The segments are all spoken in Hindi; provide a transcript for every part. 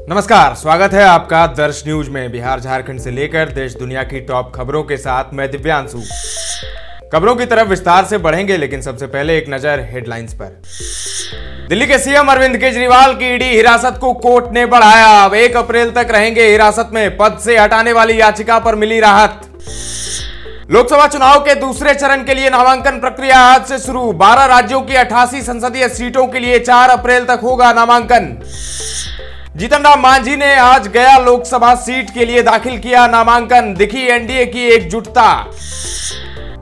नमस्कार, स्वागत है आपका दर्श न्यूज में। बिहार झारखंड से लेकर देश दुनिया की टॉप खबरों के साथ मैं दिव्यांशु। खबरों की तरफ विस्तार से बढ़ेंगे, लेकिन सबसे पहले एक नजर हेडलाइंस पर। दिल्ली के सीएम अरविंद केजरीवाल की ईडी हिरासत को कोर्ट ने बढ़ाया। अब 1 अप्रैल तक रहेंगे हिरासत में। पद से हटाने वाली याचिका पर मिली राहत। लोकसभा चुनाव के दूसरे चरण के लिए नामांकन प्रक्रिया आज से शुरू। 12 राज्यों की 88 संसदीय सीटों के लिए 4 अप्रैल तक होगा नामांकन। जीतन राम मांझी ने आज गया लोकसभा सीट के लिए दाखिल किया नामांकन। दिखी एनडीए की एकजुटता।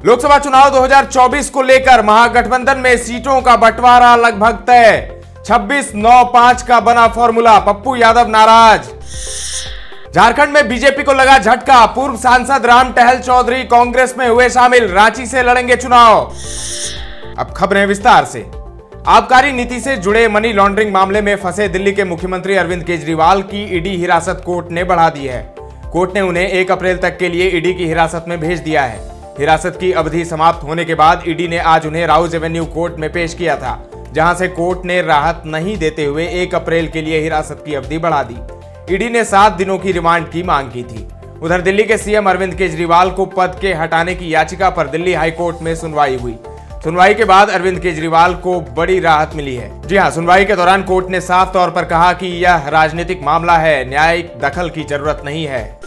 लोकसभा चुनाव 2024 को लेकर महागठबंधन में सीटों का बंटवारा लगभग तय। 26-9-5 का बना फॉर्मूला। पप्पू यादव नाराज। झारखंड में बीजेपी को लगा झटका। पूर्व सांसद राम टहल चौधरी कांग्रेस में हुए शामिल। रांची से लड़ेंगे चुनाव। अब खबरें विस्तार से। आबकारी नीति से जुड़े मनी लॉन्ड्रिंग मामले में फंसे दिल्ली के मुख्यमंत्री अरविंद केजरीवाल की ईडी हिरासत कोर्ट ने बढ़ा दी है। कोर्ट ने उन्हें 1 अप्रैल तक के लिए ईडी की हिरासत में भेज दिया है। हिरासत की अवधि समाप्त होने के बाद ईडी ने आज उन्हें राउज एवेन्यू कोर्ट में पेश किया था, जहां से कोर्ट ने राहत नहीं देते हुए 1 अप्रैल के लिए हिरासत की अवधि बढ़ा दी। ईडी ने 7 दिनों की रिमांड की मांग की थी। उधर दिल्ली के सीएम अरविंद केजरीवाल को पद के हटाने की याचिका पर दिल्ली हाईकोर्ट में सुनवाई हुई। सुनवाई के बाद अरविंद केजरीवाल को बड़ी राहत मिली है। जी हां, सुनवाई के दौरान कोर्ट ने साफ तौर पर कहा कि यह राजनीतिक मामला है, न्यायिक दखल की जरूरत नहीं है।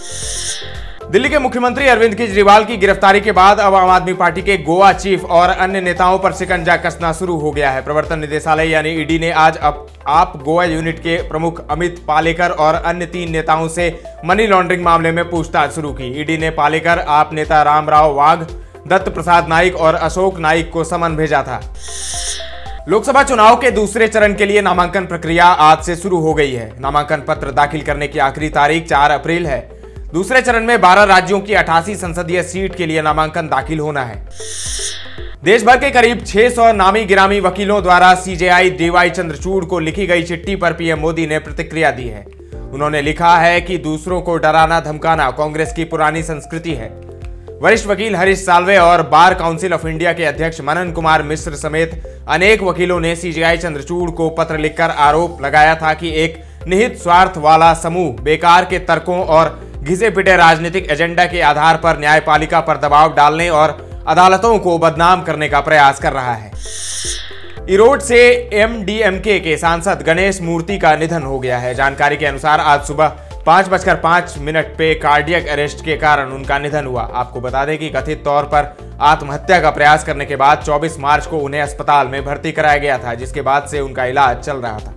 दिल्ली के मुख्यमंत्री अरविंद केजरीवाल की गिरफ्तारी के बाद अब आम आदमी पार्टी के गोवा चीफ और अन्य नेताओं पर शिकंजा कसना शुरू हो गया है। प्रवर्तन निदेशालय यानी ईडी ने आज आप गोवा यूनिट के प्रमुख अमित पालेकर और अन्य 3 नेताओं से मनी लॉन्ड्रिंग मामले में पूछताछ शुरू की। ईडी ने पालेकर, आप नेता रामराव वाघ, दत्त प्रसाद नाइक और अशोक नाइक को समन भेजा था। लोकसभा चुनाव के दूसरे चरण के लिए नामांकन प्रक्रिया आज से शुरू हो गई है। नामांकन पत्र दाखिल करने की आखिरी तारीख 4 अप्रैल है। दूसरे चरण में 12 राज्यों की 88 संसदीय सीट के लिए नामांकन दाखिल होना है। देश भर के करीब 600 नामी गिरामी वकीलों द्वारा सीजेआई डीवाई चंद्रचूड़ को लिखी गई चिट्ठी पर पीएम मोदी ने प्रतिक्रिया दी है। उन्होंने लिखा है कि दूसरों को डराना धमकाना कांग्रेस की पुरानी संस्कृति है। वरिष्ठ वकील हरीश साल्वे और बार काउंसिल ऑफ इंडिया के अध्यक्ष मनन कुमार मिश्र समेत अनेक वकीलों ने सीजेआई चंद्रचूड़ को पत्र लिखकर आरोप लगाया था कि एक निहित स्वार्थ वाला समूह बेकार के तर्कों और घिसे पिटे राजनीतिक एजेंडा के आधार पर न्यायपालिका पर दबाव डालने और अदालतों को बदनाम करने का प्रयास कर रहा है। इरोड से एमडीएमके के सांसद गणेश मूर्ति का निधन हो गया है। जानकारी के अनुसार आज सुबह 5:05 पे कार्डियक अरेस्ट के कारण उनका निधन हुआ। आपको बता दें कि कथित तौर पर आत्महत्या का प्रयास करने के बाद 24 मार्च को उन्हें अस्पताल में भर्ती कराया गया था, जिसके बाद से उनका इलाज चल रहा था।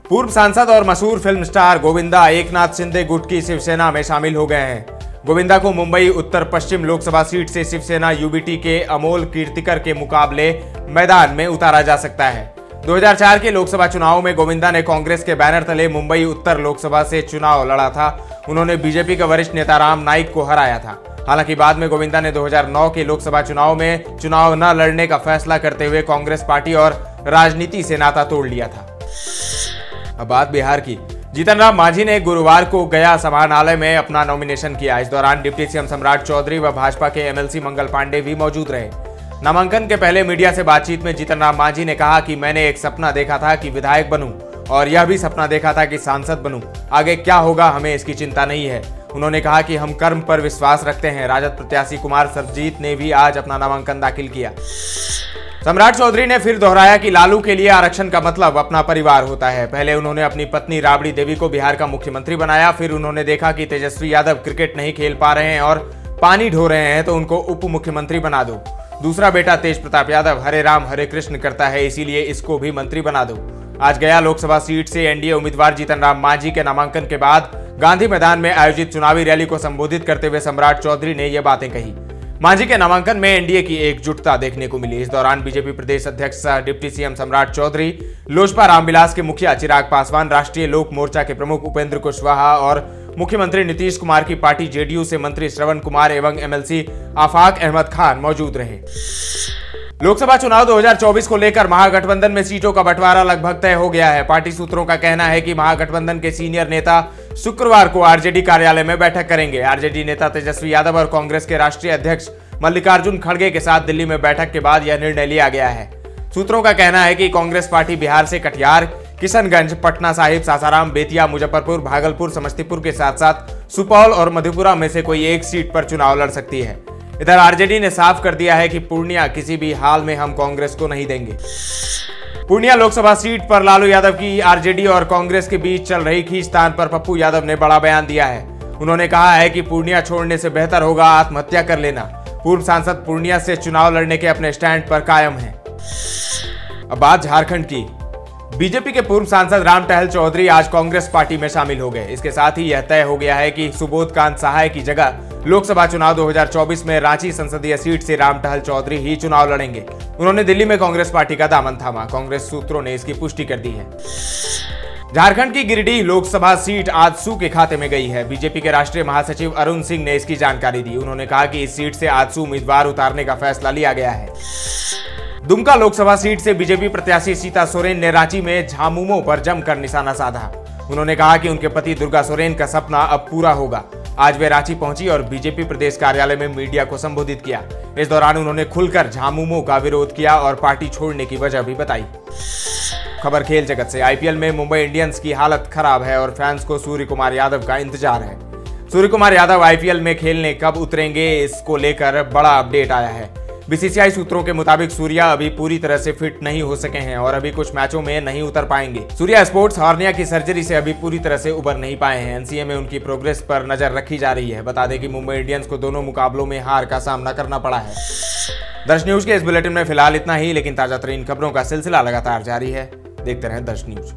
पूर्व सांसद और मशहूर फिल्म स्टार गोविंदा एकनाथ शिंदे गुट की शिवसेना में शामिल हो गए हैं। गोविंदा को मुंबई उत्तर पश्चिम लोकसभा सीट से शिवसेना यूबीटी के अमोल कीर्तिकर के मुकाबले मैदान में उतारा जा सकता है। 2004 के लोकसभा चुनाव में गोविंदा ने कांग्रेस के बैनर तले मुंबई उत्तर लोकसभा से चुनाव लड़ा था। उन्होंने बीजेपी के वरिष्ठ नेता राम नाइक को हराया था। हालांकि बाद में गोविंदा ने 2009 के लोकसभा चुनाव में चुनाव न लड़ने का फैसला करते हुए कांग्रेस पार्टी और राजनीति से नाता तोड़ लिया था। अब बात बिहार की। जीतन राम मांझी ने गुरुवार को गया समाहरणालय में अपना नॉमिनेशन किया। इस दौरान डिप्टी सीएम सम्राट चौधरी व भाजपा के एमएलसी मंगल पांडे भी मौजूद रहे। नामांकन के पहले मीडिया से बातचीत में जीतन राम मांझी ने कहा कि मैंने एक सपना देखा था कि विधायक बनूं और यह भी सपना देखा था कि सांसद बनूं। आगे क्या होगा हमें इसकी चिंता नहीं है। उन्होंने कहा कि हम कर्म पर विश्वास रखते हैं। राजद प्रत्याशी कुमार सरजीत ने भी आज अपना नामांकन दाखिल किया। सम्राट चौधरी ने फिर दोहराया कि लालू के लिए आरक्षण का मतलब अपना परिवार होता है। पहले उन्होंने अपनी पत्नी राबड़ी देवी को बिहार का मुख्यमंत्री बनाया। फिर उन्होंने देखा कि तेजस्वी यादव क्रिकेट नहीं खेल पा रहे हैं और पानी ढो रहे हैं, तो उनको उप मुख्यमंत्री बना दो। दूसरा बेटा तेज प्रताप यादव हरे राम हरे कृष्ण करता है, इसीलिए इसको भी मंत्री बना दो। आज गया लोकसभा सीट से एनडीए उम्मीदवार जीतन राम मांझी के नामांकन के बाद गांधी मैदान में आयोजित चुनावी रैली को संबोधित करते हुए सम्राट चौधरी ने यह बातें कही। मांझी के नामांकन में एनडीए की एकजुटता देखने को मिली। इस दौरान बीजेपी प्रदेश अध्यक्ष सह डिप्टी सीएम सम्राट चौधरी, लोजपा रामविलास के मुखिया चिराग पासवान, राष्ट्रीय लोक मोर्चा के प्रमुख उपेंद्र कुशवाहा और मुख्यमंत्री नीतीश कुमार की पार्टी जेडीयू से मंत्री श्रवण कुमार एवं एमएलसी आफाक अहमद खान मौजूद रहे। लोकसभा चुनाव 2024 को लेकर महागठबंधन में सीटों का बंटवारा लगभग तय हो गया है। पार्टी सूत्रों का कहना है कि महागठबंधन के सीनियर नेता शुक्रवार को आरजेडी कार्यालय में बैठक करेंगे। आरजेडी नेता तेजस्वी यादव और कांग्रेस के राष्ट्रीय अध्यक्ष मल्लिकार्जुन खड़गे के साथ दिल्ली में बैठक के बाद यह निर्णय लिया गया है। सूत्रों का कहना है कि कांग्रेस पार्टी बिहार से कटिहार किशनगंज, पटना साहिब, सासाराम, बेतिया, मुजफ्फरपुर, भागलपुर, समस्तीपुर के साथ साथ सुपौल और मधेपुरा में से कोई एक सीट पर चुनाव लड़ सकती है। इधर आरजेडी ने साफ कर दिया है कि पूर्णिया किसी भी हाल में हम कांग्रेस को नहीं देंगे। पूर्णिया लोकसभा सीट पर लालू यादव की आरजेडी और कांग्रेस के बीच चल रही खींचतान पर पप्पू यादव ने बड़ा बयान दिया है। उन्होंने कहा है कि पूर्णिया छोड़ने से बेहतर होगा आत्महत्या कर लेना। पूर्व सांसद पूर्णिया से चुनाव लड़ने के अपने स्टैंड पर कायम हैं। अब बात झारखंड की। बीजेपी के पूर्व सांसद राम टहल चौधरी आज कांग्रेस पार्टी में शामिल हो गए। इसके साथ ही यह तय हो गया है कि सुबोध कांत सहाय की जगह लोकसभा चुनाव 2024 में रांची संसदीय सीट से राम टहल चौधरी ही चुनाव लड़ेंगे। उन्होंने दिल्ली में कांग्रेस पार्टी का दामन थामा। कांग्रेस सूत्रों ने इसकी पुष्टि कर दी है। झारखंड की गिरिडीह लोकसभा सीट आजसू के खाते में गई है। बीजेपी के राष्ट्रीय महासचिव अरुण सिंह ने इसकी जानकारी दी। उन्होंने कहा कि इस सीट से आजसू उम्मीदवार उतारने का फैसला लिया गया है। दुमका लोकसभा सीट से बीजेपी प्रत्याशी सीता सोरेन ने रांची में झामुमो पर जमकर निशाना साधा। उन्होंने कहा कि उनके पति दुर्गा सोरेन का सपना अब पूरा होगा। आज वे रांची पहुंची और बीजेपी प्रदेश कार्यालय में मीडिया को संबोधित किया। इस दौरान उन्होंने खुलकर झामुमो का विरोध किया और पार्टी छोड़ने की वजह भी बताई। खबर खेल जगत से। आईपीएल में मुंबई इंडियंस की हालत खराब है और फैंस को सूर्य कुमार यादव का इंतजार है। सूर्य कुमार यादव आईपीएल में खेलने कब उतरेंगे, इसको लेकर बड़ा अपडेट आया है। बीसीसीआई सूत्रों के मुताबिक सूर्या अभी पूरी तरह से फिट नहीं हो सके हैं और अभी कुछ मैचों में नहीं उतर पाएंगे। सूर्या स्पोर्ट्स हॉर्निया की सर्जरी से अभी पूरी तरह से उबर नहीं पाए हैं। एनसीए में उनकी प्रोग्रेस पर नजर रखी जा रही है। बता दें कि मुंबई इंडियंस को दोनों मुकाबलों में हार का सामना करना पड़ा है। दर्श न्यूज के इस बुलेटिन में फिलहाल इतना ही, लेकिन ताजा तरीन खबरों का सिलसिला लगातार जारी है। देखते रहें दर्श न्यूज।